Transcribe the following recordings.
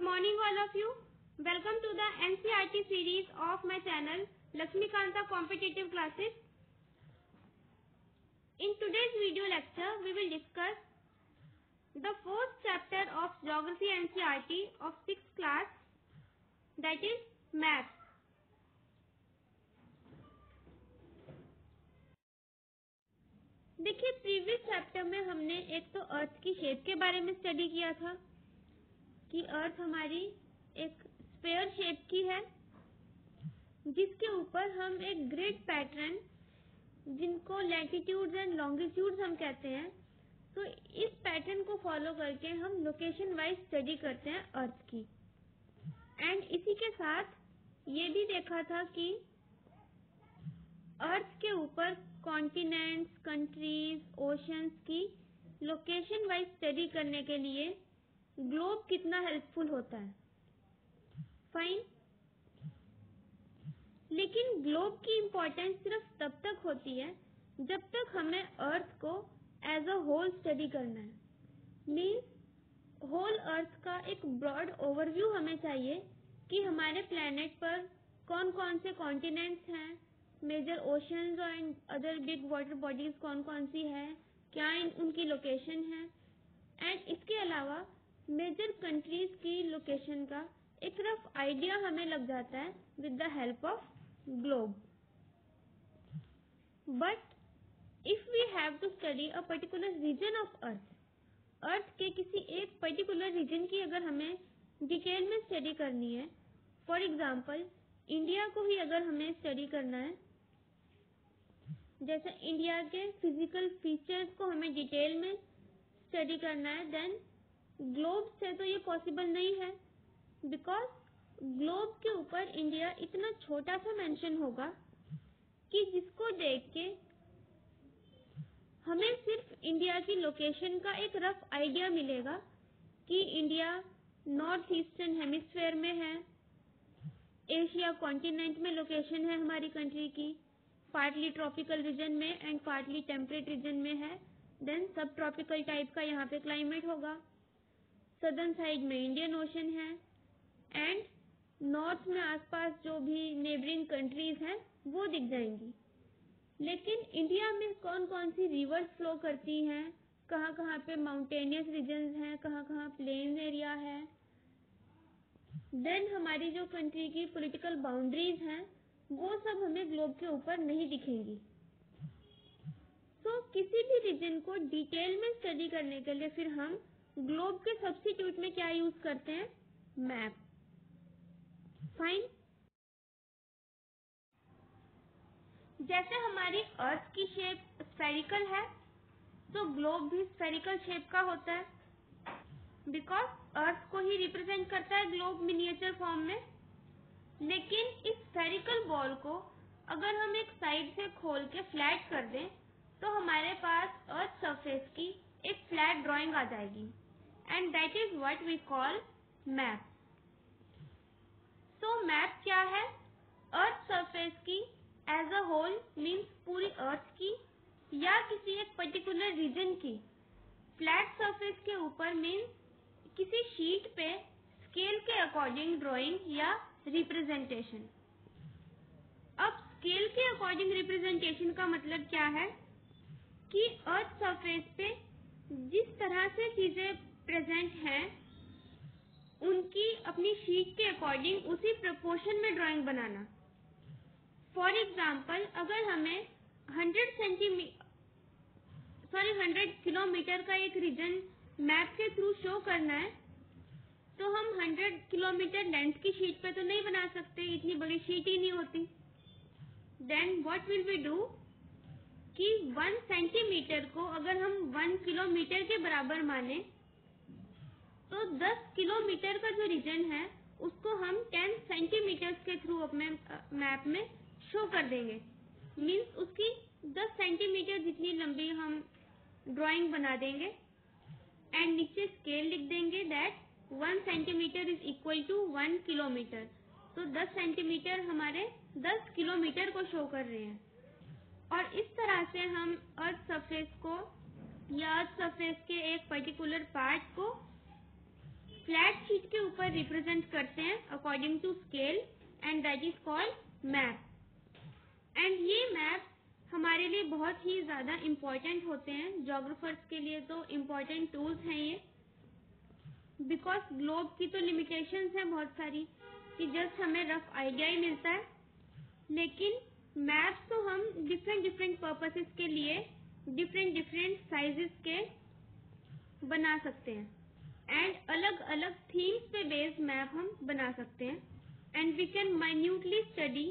Good morning all of you. Welcome to the NCERT series of my channel Lakshmikanta Competitive Classes. In today's video lecture we will discuss the fourth chapter of Geography NCERT of 6th class, that is Maps. देखिए previous chapter में हमने एक तो अर्थ की shape के बारे में study किया था कि अर्थ हमारी एक स्फीयर शेप की है जिसके ऊपर हम एक ग्रिड पैटर्न जिनको लैटिट्यूड्स एंड लॉन्गिट्यूड्स हम कहते हैं, तो इस पैटर्न को फॉलो करके हम लोकेशन वाइज स्टडी करते हैं अर्थ की। एंड इसी के साथ ये भी देखा था कि अर्थ के ऊपर कॉन्टिनेंट्स, कंट्रीज, ओशंस की लोकेशन वाइज स्टडी करने के लिए ग्लोब कितना हेल्पफुल होता है। फाइन, लेकिन ग्लोब की इम्पोर्टेंस सिर्फ तब तक होती है जब तक हमें अर्थ को एज अ होल स्टडी करना है। मीन्स होल अर्थ का एक ब्रॉड ओवरव्यू हमें चाहिए कि हमारे प्लेनेट पर कौन कौन से कॉन्टिनेंट्स हैं, major oceans and other big water bodies कौन कौन सी है, क्या उनकी लोकेशन है, एंड इसके अलावा मेजर कंट्रीज की लोकेशन का एक रफ आइडिया हमें लग जाता है with the help of globe. But if we have to study a particular region of earth के किसी एक पर्टिकुलर रीजन की अगर हमें डिटेल में स्टडी करनी है, फॉर एग्जाम्पल इंडिया को ही अगर हमें स्टडी करना है, जैसे इंडिया के फिजिकल फीचर्स को हमें डिटेल में स्टडी करना है, देन ग्लोब से तो ये पॉसिबल नहीं है, बिकॉज ग्लोब के ऊपर इंडिया इतना छोटा सा मेंशन होगा कि जिसको देख के हमें सिर्फ इंडिया की लोकेशन का एक रफ आइडिया मिलेगा कि इंडिया नॉर्थ ईस्टर्न हेमिस्फेयर में है, एशिया कॉन्टिनेंट में लोकेशन है हमारी कंट्री की, पार्टली ट्रॉपिकल रीजन में एंड पार्टली टेम्परेट रीजन में है, देन सब ट्रॉपिकल टाइप का यहाँ पे क्लाइमेट होगा, सदर्न साइड में इंडियन ओशन है एंड नॉर्थ में आसपास जो भी नेबरिंग कंट्रीज हैं वो दिख जाएंगी। लेकिन इंडिया में कौन कौन सी रिवर्स फ्लो करती हैं, कहाँ कहाँ पे माउंटेनियस रीजन्स हैं, कहाँ कहाँ प्लेन एरिया है, देन हमारी जो कंट्री की पॉलिटिकल बाउंड्रीज हैं वो सब हमें ग्लोब के ऊपर नहीं दिखेंगी। किसी भी रीजन को डिटेल में स्टडी करने के लिए फिर हम ग्लोब के सब्स्टिट्यूट में क्या यूज करते हैं, मैप। फाइन, जैसे हमारी अर्थ की शेप स्फेरिकल है तो ग्लोब भी स्फेरिकल शेप का होता है, बिकॉज अर्थ को ही रिप्रेजेंट करता है ग्लोब मिनिएचर फॉर्म में। लेकिन इस स्फेरिकल बॉल को अगर हम एक साइड से खोल के फ्लैट कर दें तो हमारे पास अर्थ सरफेस की एक फ्लैट ड्राइंग आ जाएगी and that is what we call map. So map क्या है, अर्थ सरफेस की एज अ होल मीन्स पूरी अर्थ की या किसी एक पर्टिकुलर रीजन की फ्लैट सरफेस के ऊपर मीन्स किसी शीट पे स्केल के अकॉर्डिंग ड्राइंग या रिप्रेजेंटेशन। अब स्केल के अकॉर्डिंग रिप्रेजेंटेशन का मतलब क्या है कि अर्थ सरफेस पे जिस तरह से चीजें प्रेजेंट हैं उनकी अपनी शीट के अकॉर्डिंग उसी प्रोपोर्शन में ड्राइंग बनाना। फॉर एग्जाम्पल अगर हमें 100 किलोमीटर का एक रीजन मैप के थ्रू शो करना है तो हम 100 किलोमीटर लेंथ की शीट पे तो नहीं बना सकते, इतनी बड़ी शीट ही नहीं होती। Then what will we do कि 1 सेंटीमीटर को अगर हम 1 किलोमीटर के बराबर माने तो 10 किलोमीटर का जो रीजन है उसको हम 10 सेंटीमीटर के थ्रू अपने मैप में शो कर देंगे। मीन्स उसकी 10 सेंटीमीटर जितनी लंबी हम ड्राइंग बना देंगे एंड नीचे स्केल लिख देंगे that 1 centimetre is equal to 1 kilometre. तो 10 सेंटीमीटर हमारे 10 किलोमीटर को शो कर रहे हैं। और इस तरह से हम अर्थ सरफेस को या अर्थ सरफेस के एक पर्टिकुलर पार्ट को फ्लैट शीट के ऊपर रिप्रेजेंट करते हैं according to scale and that is called map. And ये मैप हमारे लिए बहुत ही ज्यादा इम्पोर्टेंट होते हैं, ज्योग्राफर्स के लिए तो इम्पोर्टेंट टूल्स हैं ये, बिकॉज ग्लोब की तो लिमिटेशंस हैं बहुत सारी कि जस्ट हमें रफ आइडिया ही मिलता है, लेकिन मैप्स तो हम डिफरेंट पर्पसेस के लिए डिफरेंट साइजेस के बना सकते हैं एंड अलग अलग थीम्स पे बेस्ड मैप हम बना सकते हैं। And we can minutely study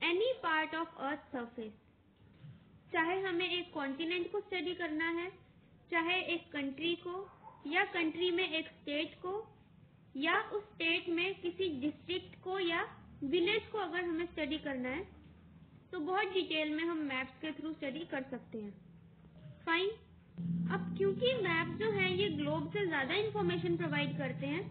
any part of earth surface, चाहे हमें एक कॉन्टिनेंट को स्टडी करना है, चाहे एक कंट्री को, या कंट्री में एक स्टेट को, या उस स्टेट में किसी डिस्ट्रिक्ट को या विलेज को अगर हमें स्टडी करना है तो बहुत डिटेल में हम मैप्स के थ्रू स्टडी कर सकते हैं। फाइन। अब क्योंकि मैप जो है ये ग्लोब से ज्यादा इंफॉर्मेशन प्रोवाइड करते हैं,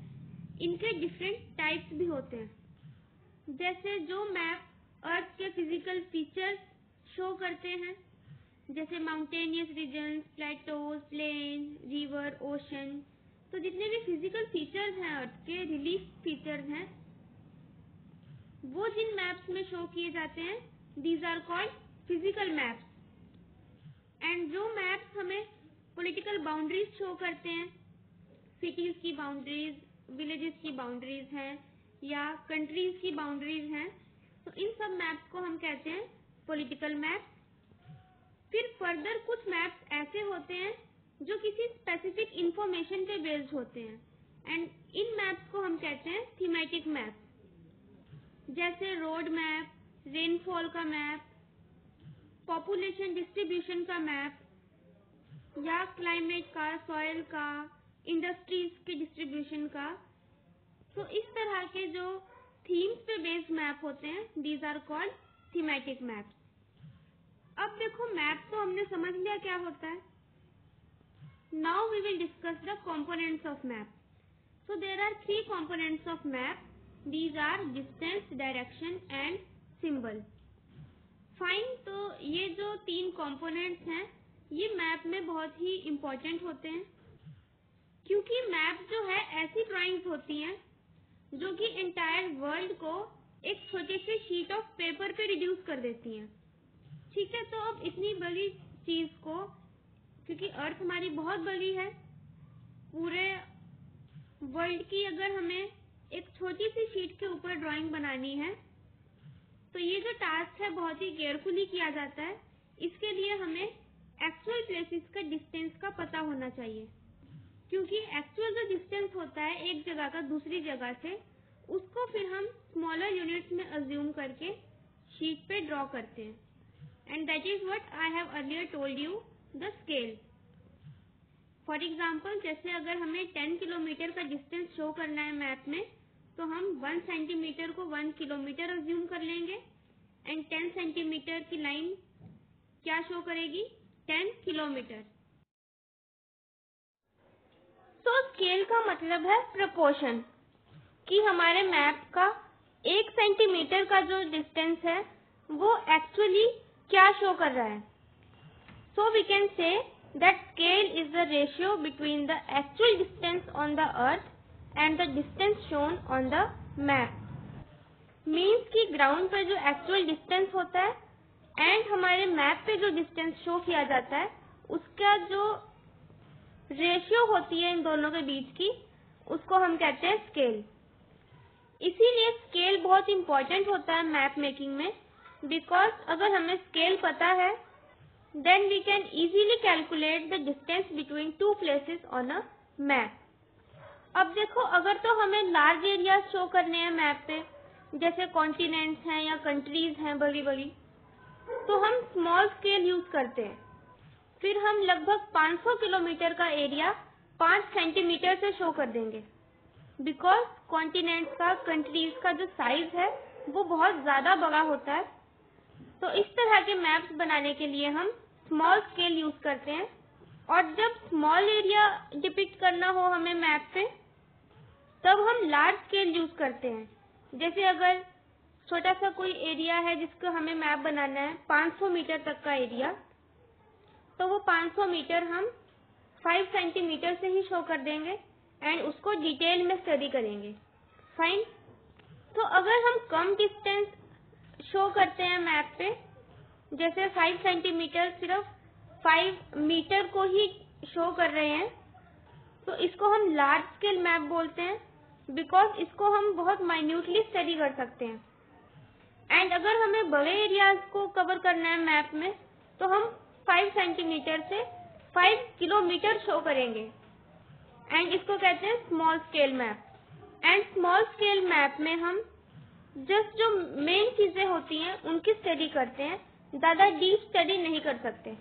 इनके डिफरेंट टाइप्स भी होते हैं। जैसे जो मैप अर्थ के फिजिकल फीचर्स शो करते हैं, जैसे mountainous regions, plateaus, plain, river, ocean, तो जितने भी फिजिकल फीचर्स हैं अर्थ के, रिलीफ फीचर्स हैं, वो जिन मैप्स में शो किए जाते हैं these are called physical maps. And जो मैप्स हमें पॉलिटिकल बाउंड्रीज शो करते हैं, सिटीज की बाउंड्रीज, विलेजेस की बाउंड्रीज हैं या कंट्रीज की बाउंड्रीज हैं, तो इन सब मैप्स को हम कहते हैं पॉलिटिकल मैप्स। फिर फर्दर कुछ मैप्स ऐसे होते हैं जो किसी स्पेसिफिक इंफॉर्मेशन पे बेस्ड होते हैं, एंड इन मैप्स को हम कहते हैं थीमेटिक मैप्स, जैसे रोड मैप, रेनफॉल का मैप, पॉपुलेशन डिस्ट्रीब्यूशन का मैप, या क्लाइमेट का, सॉइल का, इंडस्ट्रीज के डिस्ट्रीब्यूशन का। तो इस तरह के जो थीम्स पे बेस्ड मैप होते हैं these are called thematic maps. अब देखो मैप तो हमने समझ लिया क्या होता है। Now we will discuss the components of map. So there are 3 components of map, these are distance, direction and symbol. Fine. तो ये जो 3 कंपोनेंट्स हैं ये मैप में बहुत ही इम्पोर्टेंट होते हैं, क्योंकि मैप जो है ऐसी ड्राइंग्स होती हैं जो कि एंटायर वर्ल्ड को एक छोटी सी शीट ऑफ पेपर पे रिड्यूस कर देती हैं। ठीक है, तो अब इतनी बड़ी चीज को, क्योंकि अर्थ हमारी बहुत बड़ी है, पूरे वर्ल्ड की अगर हमें एक छोटी सी शीट के ऊपर ड्राइंग बनानी है तो ये जो टास्क है बहुत ही केयरफुली किया जाता है। इसके लिए हमें एक्चुअल प्लेसेस का डिस्टेंस का पता होना चाहिए, क्योंकि एक्चुअल जो डिस्टेंस होता है एक जगह का दूसरी जगह से, उसको फिर हम स्मॉलर यूनिट्स में अज्यूम करके शीट पे ड्रॉ करते हैं, and that is what I have earlier told you, the scale. For example, जैसे अगर हमें 10 किलोमीटर का डिस्टेंस शो करना है मैप में, तो हम 1 सेंटीमीटर को 1 किलोमीटर अज्यूम कर लेंगे, एंड 10 सेंटीमीटर की लाइन क्या शो करेगी, 10 किलोमीटर। तो स्केल का मतलब है प्रपोर्शन, कि हमारे मैप का 1 सेंटीमीटर का जो डिस्टेंस है वो एक्चुअली क्या शो कर रहा है। So we can say that scale is the ratio between the actual distance on the earth and the distance shown on the map. Means कि ग्राउंड पर जो एक्चुअल डिस्टेंस होता है एंड हमारे मैप पे जो डिस्टेंस शो किया जाता है, उसका जो रेशियो होती है इन दोनों के बीच की, उसको हम कहते हैं स्केल। इसीलिए स्केल बहुत इंपॉर्टेंट होता है मैप मेकिंग में, बिकॉज अगर हमें स्केल पता है then we can easily calculate the distance between 2 places on a map. अब देखो, अगर तो हमें लार्ज एरिया शो करने हैं मैप पे, जैसे कॉन्टिनेंट्स हैं या कंट्रीज हैं बड़ी बड़ी, तो हम स्मॉल स्केल यूज करते हैं। फिर हम लगभग 500 किलोमीटर का एरिया 5 सेंटीमीटर से शो कर देंगे, बिकॉज कॉन्टिनेंट्स का, कंट्रीज का जो साइज है वो बहुत ज्यादा बड़ा होता है। तो इस तरह के मैप्स बनाने के लिए हम स्मॉल स्केल यूज करते हैं, और जब स्मॉल एरिया डिपिक्ट करना हो हमें मैप पे, तब हम लार्ज स्केल यूज करते हैं। जैसे अगर छोटा सा कोई एरिया है जिसको हमें मैप बनाना है 500 मीटर तक का एरिया, तो वो 500 मीटर हम 5 सेंटीमीटर से ही शो कर देंगे, एंड उसको डिटेल में स्टडी करेंगे। फाइन। तो अगर हम कम डिस्टेंस शो करते हैं मैप पे, जैसे 5 सेंटीमीटर सिर्फ 5 मीटर को ही शो कर रहे हैं, तो इसको हम लार्ज स्केल मैप बोलते हैं, बिकॉज इसको हम बहुत माइन्यूटली स्टडी कर सकते हैं। एंड अगर हमें बड़े एरियाज को कवर करना है मैप में, तो हम 5 सेंटीमीटर से 5 किलोमीटर शो करेंगे, एंड इसको कहते हैं small scale map. And small scale map में हम जस्ट जो मेन चीजें होती हैं उनकी स्टडी करते हैं, ज्यादा डीप स्टडी नहीं कर सकते।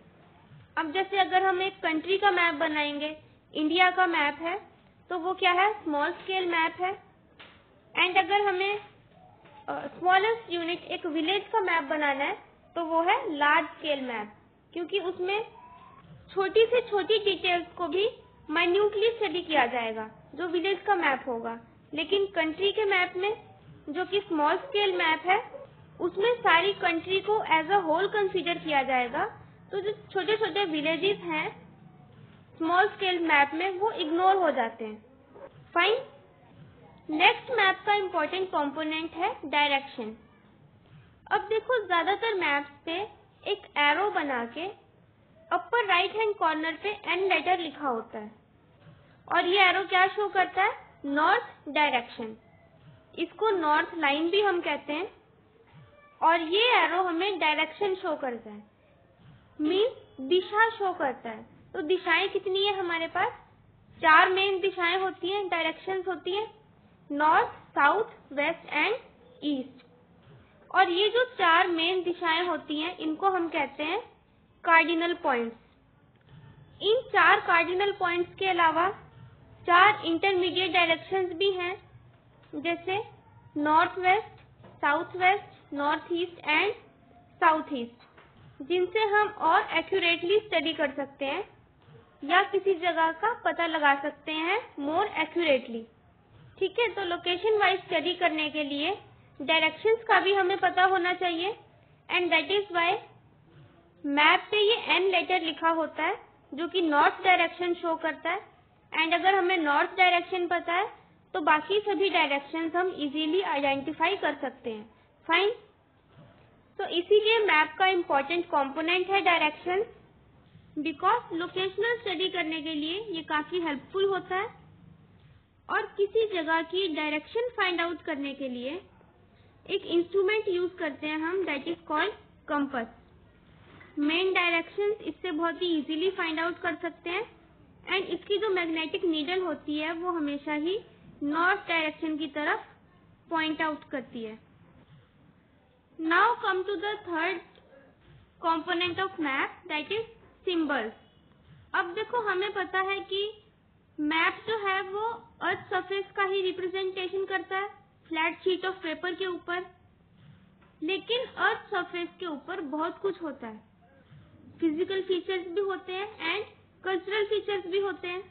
अब जैसे अगर हम एक कंट्री का मैप बनाएंगे, इंडिया का मैप है, तो वो क्या है, स्मॉल स्केल मैप है। एंड अगर हमें स्मॉलेस्ट यूनिट एक विलेज का मैप बनाना है, तो वो है लार्ज स्केल मैप, क्योंकि उसमें छोटी से छोटी डिटेल्स को भी माइन्यूटली स्टडी किया जाएगा जो विलेज का मैप होगा। लेकिन कंट्री के मैप में, जो कि स्मॉल स्केल मैप है, उसमें सारी कंट्री को एज अ होल कंसीडर किया जाएगा, तो जो छोटे छोटे विलेजेस हैं स्मॉल स्केल मैप में वो इग्नोर हो जाते हैं। फाइन। नेक्स्ट मैप का इम्पोर्टेंट कंपोनेंट है डायरेक्शन। अब देखो, ज्यादातर मैप्स पे एक एरो बना के अपर राइट हैंड कॉर्नर पे एन लेटर लिखा होता है, और ये एरो क्या शो करता है, नॉर्थ डायरेक्शन। इसको नॉर्थ लाइन भी हम कहते हैं, और ये एरो हमें डायरेक्शन शो करता है, मीन्स दिशा शो करता है। तो दिशाएं कितनी है हमारे पास, 4 मेन दिशाएं होती हैं, डायरेक्शंस होती हैं, north, south, west and east. और ये जो 4 मेन दिशाएं होती हैं, इनको हम कहते हैं कार्डिनल पॉइंट्स। इन 4 कार्डिनल पॉइंट्स के अलावा 4 इंटरमीडिएट डायरेक्शंस भी हैं, जैसे north west, south west, north east and south east, जिनसे हम और एक्यूरेटली स्टडी कर सकते हैं या किसी जगह का पता लगा सकते हैं मोर एक्यूरेटली। ठीक है, तो लोकेशन वाइज स्टडी करने के लिए डायरेक्शंस का भी हमें पता होना चाहिए, and that is why map पे ये एन लेटर लिखा होता है, जो कि नॉर्थ डायरेक्शन शो करता है। एंड अगर हमें नॉर्थ डायरेक्शन पता है, तो बाकी सभी डायरेक्शंस हम इजीली आइडेंटिफाई कर सकते हैं। फाइन। तो इसीलिए मैप का इम्पोर्टेंट कंपोनेंट है डायरेक्शन, बिकॉज लोकेशनल स्टडी करने के लिए ये काफी हेल्पफुल होता है। और किसी जगह की डायरेक्शन फाइंड आउट करने के लिए एक इंस्ट्रूमेंट यूज करते हैं हम, that is called compass. Main direction इससे बहुत ही इजीली फाइंड आउट कर सकते हैं, एंड इसकी जो मैग्नेटिक नीडल होती है वो हमेशा ही नॉर्थ डायरेक्शन की तरफ पॉइंट आउट करती है। Now come to the third component of map, that is symbols. अब देखो, हमें पता है कि मैप जो है वो अर्थ सरफेस का ही रिप्रेजेंटेशन करता है, फ्लैट शीट ऑफ पेपर के ऊपर। लेकिन अर्थ सरफेस के ऊपर बहुत कुछ होता है, फिजिकल फीचर्स भी होते हैं एंड कल्चरल फीचर्स भी होते हैं,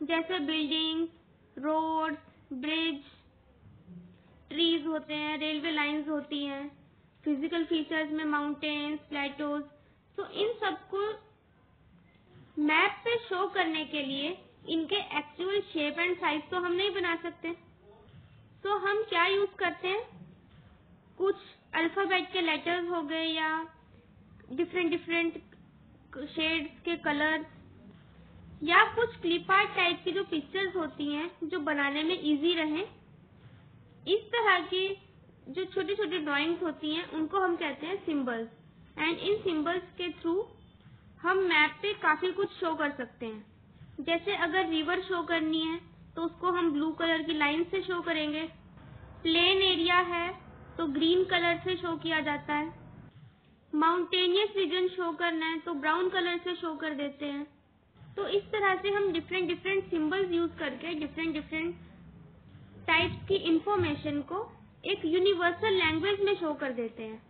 जैसे बिल्डिंग्स, रोड्स, ब्रिज, ट्रीज होते हैं, रेलवे लाइंस होती हैं। फिजिकल फीचर्स में माउंटेन्स, प्लेटोज। तो इन सबको मैप पे शो करने के लिए इनके एक्चुअल शेप एंड साइज तो हम नहीं बना सकते, तो हम क्या यूज करते हैं, कुछ अल्फाबेट के लेटर्स हो गए या डिफरेंट शेड्स के कलर्स, या कुछ क्लिप आर्ट टाइप की जो पिक्चर्स होती हैं जो बनाने में इजी रहे। इस तरह की जो छोटी छोटी ड्राइंग्स होती हैं उनको हम कहते हैं सिंबल्स। एंड इन सिंबल्स के थ्रू हम मैप पे काफी कुछ शो कर सकते हैं। जैसे अगर रिवर शो करनी है तो उसको हम ब्लू कलर की लाइन से शो करेंगे, प्लेन एरिया है तो ग्रीन कलर से शो किया जाता है, माउंटेनियस रीजन शो करना है तो ब्राउन कलर से शो कर देते हैं। तो इस तरह से हम डिफरेंट सिंबल्स यूज करके डिफरेंट टाइप्स की इंफॉर्मेशन को एक यूनिवर्सल लैंग्वेज में शो कर देते हैं।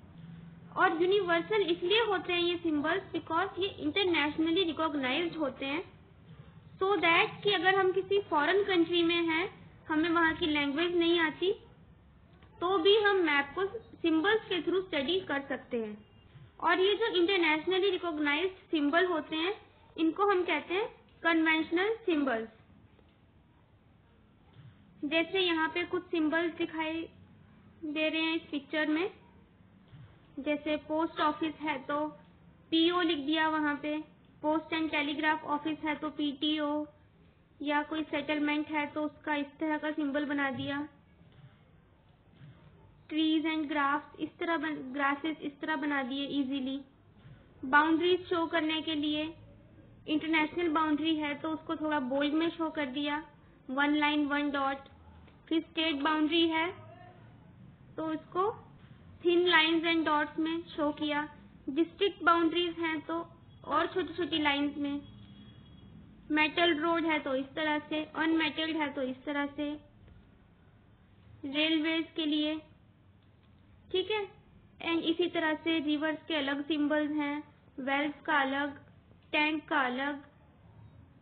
और यूनिवर्सल इसलिए होते हैं ये सिंबल्स बिकॉज ये इंटरनेशनली रिकॉग्नाइज्ड होते हैं, सो दैट कि अगर हम किसी फॉरेन कंट्री में हैं, हमें वहाँ की लैंग्वेज नहीं आती, तो भी हम मैप को सिंबल्स के थ्रू स्टडी कर सकते हैं। और ये जो इंटरनेशनली रिकॉग्नाइज्ड सिंबल होते हैं, इनको हम कहते हैं कन्वेंशनल सिंबल्स। जैसे यहाँ पे कुछ सिंबल्स दिखाई दे रहे हैं इस पिक्चर में। जैसे पोस्ट ऑफिस है तो पीओ लिख दिया वहाँ पे, पोस्ट एंड टेलीग्राफ ऑफिस है तो पीटीओ, या कोई सेटलमेंट है तो उसका इस तरह का सिंबल बना दिया। ट्रीज एंड ग्राफ्स ग्रासेस इस तरह बना दिए इजीली। बाउंड्रीज शो करने के लिए इंटरनेशनल बाउंड्री है तो उसको थोड़ा बोल्ड में शो कर दिया, 1 लाइन 1 डॉट। फिर स्टेट बाउंड्री है तो इसको थिन लाइंस एंड डॉट्स में शो किया। डिस्ट्रिक्ट बाउंड्रीज हैं तो और छोटी छोटी लाइंस में। मेटल रोड है तो इस तरह से, अनमेटल्ड है तो इस तरह से। रेलवेज के लिए, ठीक है। एंड इसी तरह से रिवर्स के अलग सिंबल्स हैं, वेल्स का अलग, टैंक का अलग,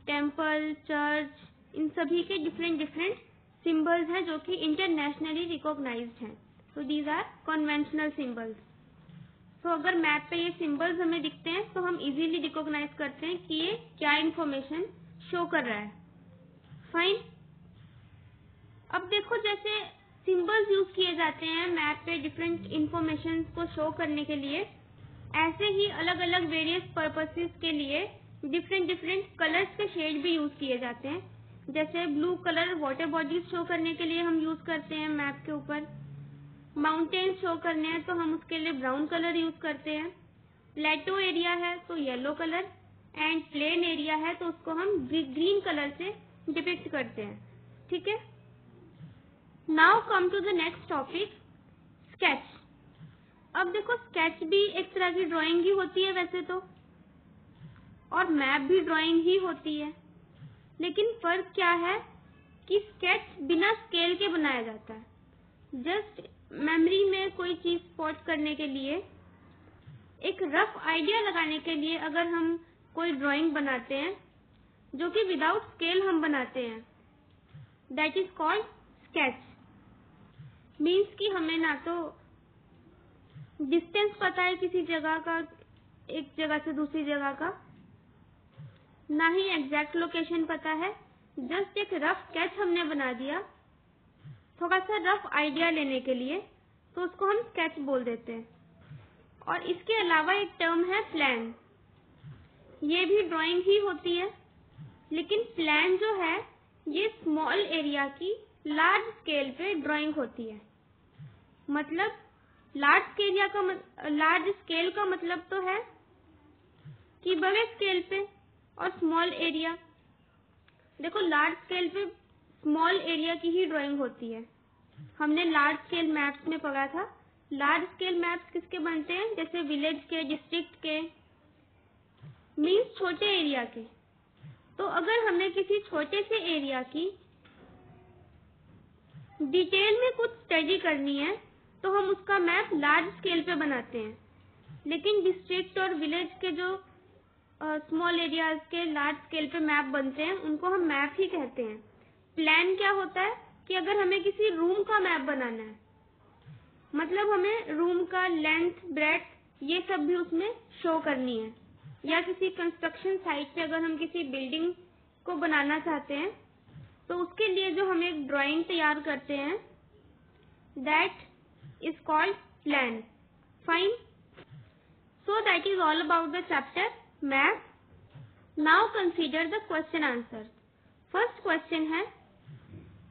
टेम्पल, चर्च, इन सभी के डिफरेंट डिफरेंट सिंबल्स हैं जो कि इंटरनेशनली रिकॉग्नाइज्ड हैं। तो दीज आर कन्वेंशनल सिंबल्स। तो अगर मैप पे ये सिंबल्स हमें दिखते हैं तो हम इजीली रिकॉग्नाइज करते हैं कि ये क्या इंफॉर्मेशन शो कर रहा है। फाइन। अब देखो, जैसे सिंबल्स यूज किए जाते हैं मैप पे डिफरेंट इंफॉर्मेशन को शो करने के लिए, ऐसे ही अलग अलग वेरियस पर्पसेस के लिए डिफरेंट डिफरेंट कलर्स के शेड भी यूज किए जाते हैं। जैसे blue colour water bodies show करने के लिए हम यूज करते हैं मैप के ऊपर। माउंटेन शो करने हैं तो हम उसके लिए ब्राउन कलर यूज करते हैं। प्लेटो एरिया है तो yellow colour, and plain area है तो उसको हम ग्रीन कलर से डिपिक्ट करते हैं। ठीक है। Now come to the next topic, sketch. अब देखो, स्केच भी एक तरह की ड्राइंग ही होती है वैसे तो, और मैप भी ड्राइंग ही होती है। लेकिन फर्क क्या है कि स्केच बिना स्केल के बनाया जाता है। जस्ट मेमोरी में कोई चीज स्पॉट करने के लिए, एक रफ आइडिया लगाने के लिए अगर हम कोई ड्राइंग बनाते हैं जो कि विदाउट स्केल हम बनाते हैं, that is called sketch. Means कि हमें ना तो डिस्टेंस पता है किसी जगह का, एक जगह से दूसरी जगह का, ना ही एग्जैक्ट लोकेशन पता है। जस्ट एक रफ स्केच हमने बना दिया थोड़ा सा रफ आइडिया लेने के लिए, तो उसको हम स्केच बोल देते हैं। और इसके अलावा एक टर्म है प्लान। ये भी ड्राइंग ही होती है, लेकिन प्लान जो है ये स्मॉल एरिया की लार्ज स्केल पे ड्राइंग होती है। मतलब लार्ज स्केल का मतलब तो है कि बड़े स्केल पे, और स्मॉल एरिया, देखो लार्ज स्केल पे स्मॉल एरिया की ही ड्राइंग होती है। हमने लार्ज स्केल मैप्स में पढ़ा था। लार्ज स्केल मैप्स किसके बनते हैं? जैसे विलेज के, डिस्ट्रिक्ट के, मीन्स छोटे एरिया के। तो अगर हमें किसी छोटे से एरिया की डिटेल में कुछ स्टडी करनी है तो हम उसका मैप लार्ज स्केल पे बनाते हैं। लेकिन डिस्ट्रिक्ट और विलेज के जो स्मॉल एरियाज के लार्ज स्केल पे मैप बनते हैं उनको हम मैप ही कहते हैं। प्लान क्या होता है कि अगर हमें किसी रूम का मैप बनाना है, मतलब हमें रूम का लेंथ, ब्रेड्थ, ये सब भी उसमें शो करनी है। या किसी कंस्ट्रक्शन साइट पे अगर हम किसी बिल्डिंग को बनाना चाहते हैं तो उसके लिए जो हम एक ड्राइंग तैयार करते हैं, that is called plan. Fine. So that is all about the chapter map. Now consider the question answer. First question है,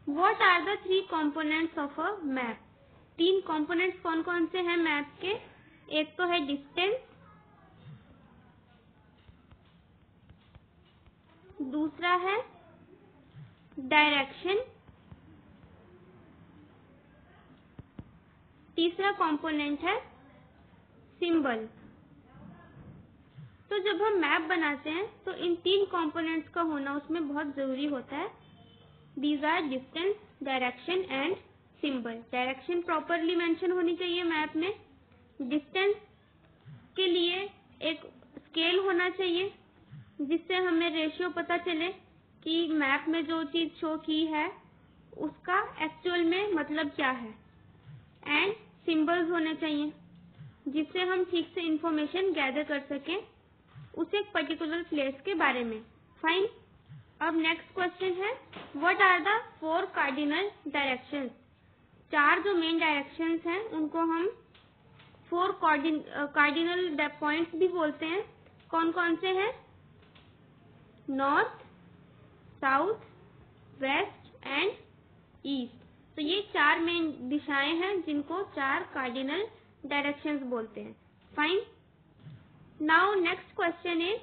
what are the 3 components of a map? 3 components कौन कौन से हैं मैप के? एक तो है डिस्टेंस, दूसरा है डायरेक्शन, तीसरा कंपोनेंट है सिंबल। तो जब हम मैप बनाते हैं तो इन 3 कंपोनेंट्स का होना उसमें बहुत जरूरी होता है। These are distance, direction and symbol. Direction properly mention होनी चाहिए मैप में। डिस्टेंस के लिए एक स्केल होना चाहिए जिससे हमें रेशियो पता चले कि मैप में जो चीज शो की है उसका एक्चुअल में मतलब क्या है। एंड सिंबल्स होने चाहिए जिससे हम ठीक से इंफॉर्मेशन गैदर कर सकें उस एक पर्टिकुलर प्लेस के बारे में। फाइन। अब नेक्स्ट क्वेश्चन है, what are the 4 cardinal directions. 4 जो मेन डायरेक्शंस हैं उनको हम 4 कार्डिनल पॉइंट्स भी बोलते हैं। कौन कौन से हैं? North, south, west and east. तो ये 4 मेन दिशाएं हैं जिनको 4 कार्डिनल डायरेक्शंस बोलते हैं। Fine. Now next question is,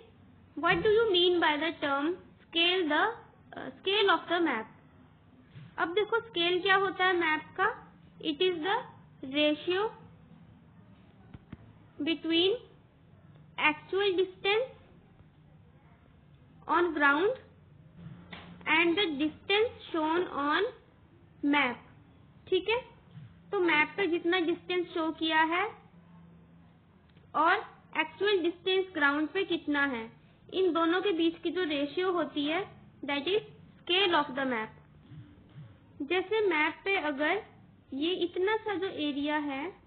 what do you mean by the term scale of the map. अब देखो स्केल क्या होता है मैप का। It is the ratio between actual distance on ground and the distance shown on map. ठीक है, तो map पे जितना डिस्टेंस शो किया है और एक्चुअल डिस्टेंस ग्राउंड पे कितना है, इन दोनों के बीच की जो रेशियो होती है that is scale of the map. जैसे मैप पे अगर ये इतना सा जो एरिया है,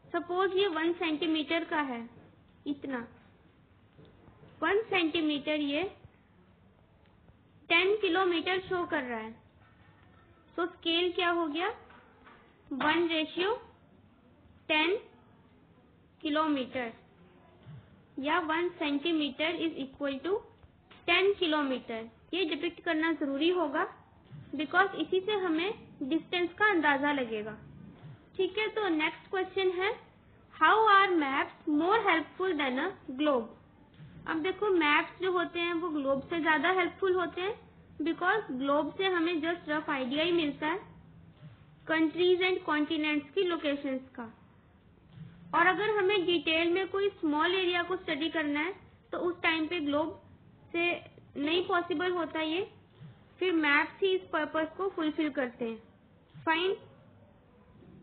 सपोज ये 1 सेंटीमीटर का है, इतना 1 सेंटीमीटर ये 10 किलोमीटर शो कर रहा है। तो स्केल क्या हो गया? 1:10 किलोमीटर, या 1 centimetre is equal to 10 kilometre. ये डिपिक्ट करना जरूरी होगा बिकॉज इसी से हमें डिस्टेंस का अंदाजा लगेगा। ठीक है, तो नेक्स्ट क्वेश्चन है, how are maps more helpful than a globe. अब देखो मैप्स जो होते हैं वो ग्लोब से ज्यादा हेल्पफुल होते हैं बिकॉज ग्लोब से हमें जस्ट रफ आइडिया ही मिलता है कंट्रीज एंड कॉन्टिनेंट्स की लोकेशंस का। और अगर हमें डिटेल में कोई स्मॉल एरिया को स्टडी करना है तो उस टाइम पे ग्लोब से नहीं पॉसिबल होता ये, फिर मैप्स ही इस पर्पस को फुलफिल करते हैं। Fine.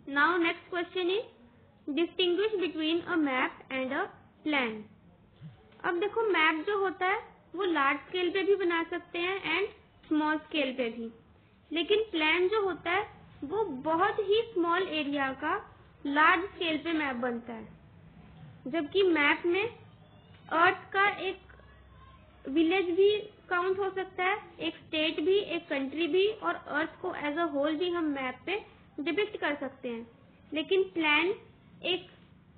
Now next question is, distinguish between a map and a plan. अब देखो मैप जो होता है वो लार्ज स्केल पे भी बना सकते हैं एंड स्मॉल स्केल पे भी, लेकिन प्लान जो होता है वो बहुत ही स्मॉल एरिया का लार्ज स्केल पे मैप बनता है। जबकि मैप में अर्थ का एक विलेज भी काउंट हो सकता है, एक स्टेट भी, एक कंट्री भी, और अर्थ को एज अ होल भी हम मैप पे डिपिक्ट कर सकते हैं। लेकिन प्लान एक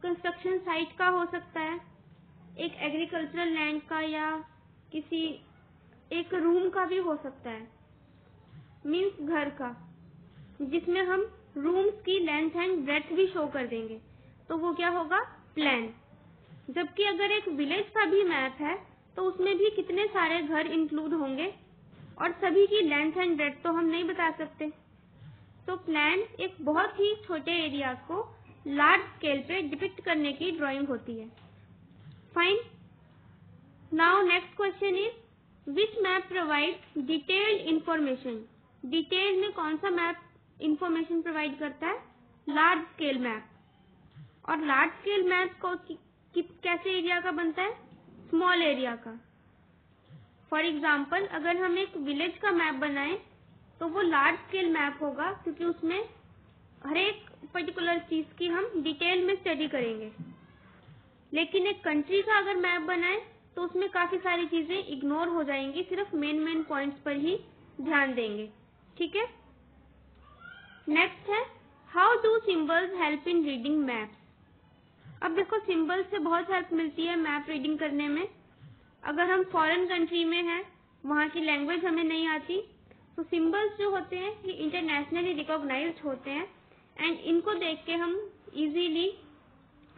कंस्ट्रक्शन साइट का हो सकता है, एक एग्रीकल्चरल लैंड का, या किसी एक रूम का भी हो सकता है, मीन्स घर का, जिसमें हम रूम्स की लेंथ एंड ब्रेड्थ भी शो कर देंगे, तो वो क्या होगा? प्लान। जबकि अगर एक विलेज का भी मैप है तो उसमें भी कितने सारे घर इंक्लूड होंगे और सभी की लेंथ एंड ब्रेड्थ तो हम नहीं बता सकते। तो प्लान एक बहुत ही छोटे एरिया को लार्ज स्केल पे डिपिक्ट करने की ड्राइंग होती है। Fine. Now next question is, which map provide detailed information. Detail में कौन सा मैप इंफॉर्मेशन प्रोवाइड करता है? Large scale map. और लार्ज स्केल मैप को कैसे एरिया का बनता है? स्मॉल एरिया का। फॉर एग्जाम्पल अगर हम एक विलेज का मैप बनाएं तो वो लार्ज स्केल मैप होगा क्योंकि उसमें हर एक पर्टिकुलर चीज की हम डिटेल में स्टडी करेंगे। लेकिन एक कंट्री का अगर मैप बनाएं तो उसमें काफी सारी चीजें इग्नोर हो जाएंगी, सिर्फ मेन पॉइंट्स पर ही ध्यान देंगे। ठीक है। नेक्स्ट है, how do symbols help in reading maps. अब देखो सिंबल्स से बहुत हेल्प मिलती है मैप रीडिंग करने में। अगर हम फॉरेन कंट्री में हैं, वहाँ की लैंग्वेज हमें नहीं आती, तो सिंबल्स जो होते हैं ये इंटरनेशनली रिकॉग्नाइज्ड होते हैं एंड इनको देख के हम इजीली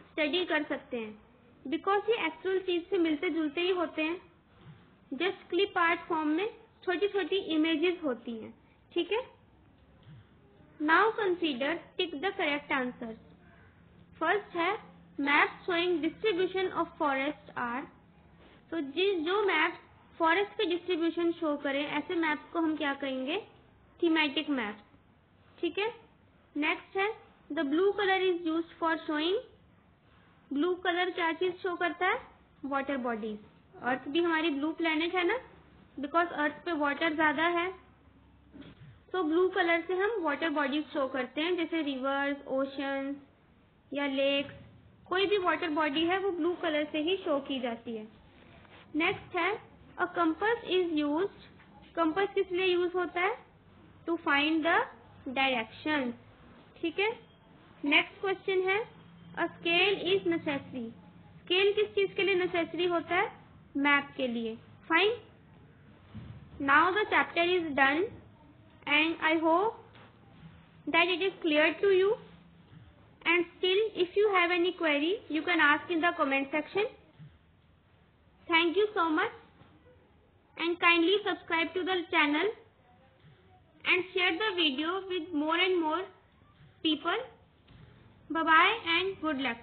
स्टडी कर सकते हैं बिकॉज ये एक्चुअल चीज से मिलते जुलते ही होते हैं, जस्ट क्लिप आर्ट फॉर्म में छोटी छोटी इमेजेस होती हैं। ठीक है। Now consider tick the correct answer. First है, map showing distribution of forest are. तो जो मैप फॉरेस्ट के डिस्ट्रीब्यूशन शो करें ऐसे मैप्स को हम क्या कहेंगे? Thematic maps. ठीक है। नेक्स्ट है, the blue colour is used for showing. Blue colour क्या चीज शो करता है? Water bodies. अर्थ भी हमारी ब्लू प्लेनेट है ना, बिकॉज अर्थ पे वाटर ज्यादा है, तो ब्लू कलर से हम वाटर बॉडीज शो करते हैं, जैसे रिवर्स, ओशंस या लेक्स। कोई भी वाटर बॉडी है वो ब्लू कलर से ही शो की जाती है। नेक्स्ट है, a compass is used compass किस लिए यूज होता है? To find the direction. ठीक है। नेक्स्ट क्वेश्चन है, a scale is necessary. Scale किस चीज के लिए नेसेसरी होता है? मैप के लिए। Fine. Now the chapter is done and I hope that it is clear to you, and still if you have any query you can ask in the comment section. Thank you so much, and kindly subscribe to the channel and share the video with more and more people. Bye bye and good luck.